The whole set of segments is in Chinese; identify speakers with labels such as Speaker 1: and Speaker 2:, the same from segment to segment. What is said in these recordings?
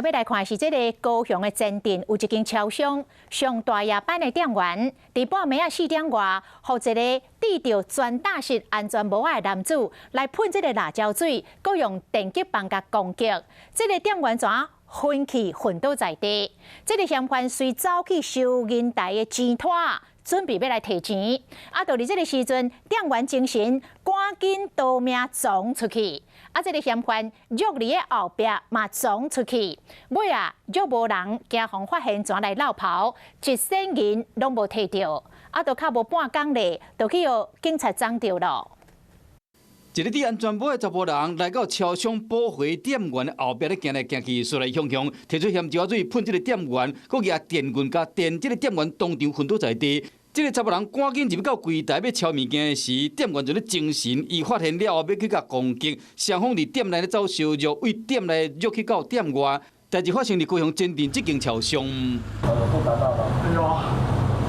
Speaker 1: 接要来看的是这个高雄的前镇有一间超商上大夜班的店员，伫半暝啊4点外，互一个戴着全戴式安全帽的男子来喷这个辣椒水，佮用电击棒甲攻击。这个店员怎昏去昏倒在地？这个嫌犯随走去收银台的钱摊。 准备要来提钱，就伫这个时阵，店员精神赶紧夺命撞出去。这个嫌犯约伫个后壁嘛撞出去，尾约无人惊慌发现，怎来绕跑，一仙银拢无摕到，就较无半工咧，就去予警察掌着咯。
Speaker 2: 一个戴安全帽的查甫人来到超商保回店员的后壁咧行来行去，说来向向，摕出咸椒水喷这个店员，佮举电棍甲电这个店员当场昏倒在地。这个查甫人赶紧入到柜台要抄物件的时，店员就咧精神，伊发现了后要去甲攻击，双方伫店内咧走相约，为店内约去到店外。代志发生伫高雄前镇这间超商。
Speaker 3: 不达到了。哎呦，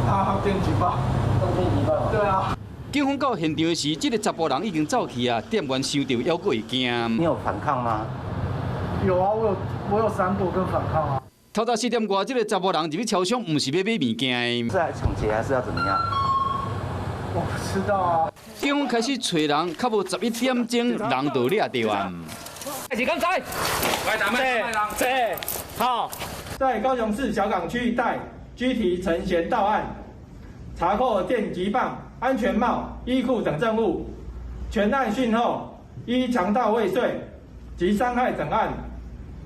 Speaker 3: 他电击棒，动电击棒。对啊。
Speaker 2: 警方到现场的时，这个查甫人已经走去啊，店员想到犹过会惊。
Speaker 4: 你有反抗吗？
Speaker 3: 有啊，我有闪躲跟反抗啊。
Speaker 2: 透早4点外，这个查甫人入去超商，不是要买物件。
Speaker 4: 是来抢劫还是要怎么样？
Speaker 3: 我不知道啊。
Speaker 2: 警方开始找人，较无11点钟，人就掠到啊。
Speaker 5: 开始刚才，来打麦，对，好。
Speaker 3: 在高雄市小港区一带拘提陈贤到案，查扣电击棒、安全帽、衣裤等证物，全案讯后依强盗未遂及伤害等案，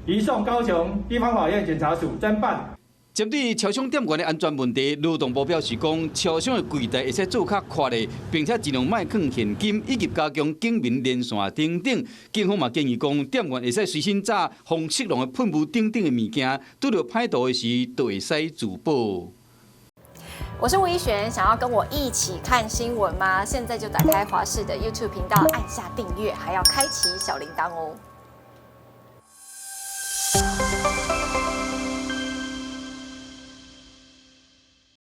Speaker 3: 移送高雄地方法院检察署侦办。
Speaker 2: 针对超商店员的安全问题，劳动部表示讲，超商的柜台会使做较快的，并且尽量卖放现金，以及加强警民连线等等。警方嘛建议讲，店员会使随身带防色龙的喷雾等等的物件，拄到歹徒的时，就会使自保。
Speaker 6: 我是吴依璇，想要跟我一起看新闻吗？现在就打开华视的 YouTube 频道，按下订阅，还要开启小铃铛哦。